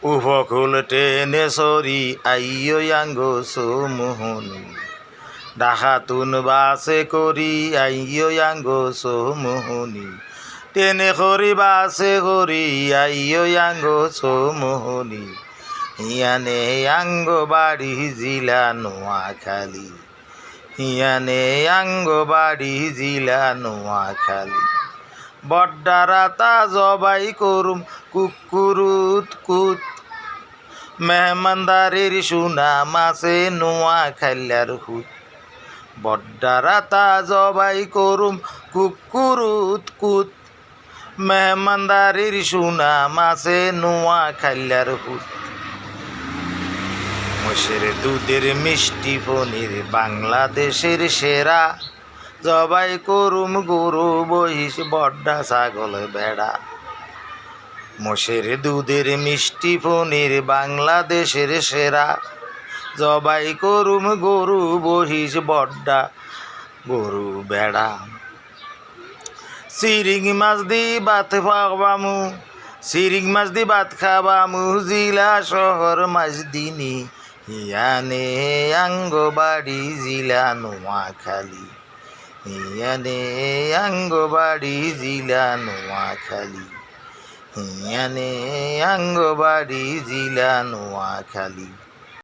উপকূল টেনে সরি আইয়ো আঙ্গো সোমোহনী ডাকাতুন বাসে করি আইয়ো আঙ্গো সোমোহনী টেনে করি বাসে করি আইয়ো আঙ্গো সোমোহনী ইয়ানে আঙ্গো বাড়ি জিলা নোয়াখালী ইয়ানে আঙ্গো বাড়ি জিলা নোয়াখালী বড্ডারাতা জবাই করুম কুকুরুত কুত মেহমানদারির সুনা মাসে নোয়াখালীর হুত বড্ডারাতা জবাই করুম কুকুরুত কুত মেহমানদারির সুনা মাসে নোয়াখালীর হুত মোষের দুধের মিষ্টি পনির বাংলাদেশের সেরা জবাই করুম গরু বহিষ বড্ডা ছাগল ভেড়া মোষের দুধের মিষ্টি পনির বাংলাদেশের সেরা জবাই করুম গরু বহিষ বড্ডা গরু ভেড়া চিরিং মাছ দি ভাত খাবামু চিরিং মাছ দি ভাত খাবামু জিলা শহর মাছ দিনি ইয়ানে আঙ্গো বাড়ি জিলা নোয়াখালী ইয়ানে আঙ্গো বাড়ি জিলা নোয়াখালী ইয়ানে আঙ্গো বাড়ি জিলা নোয়াখালী।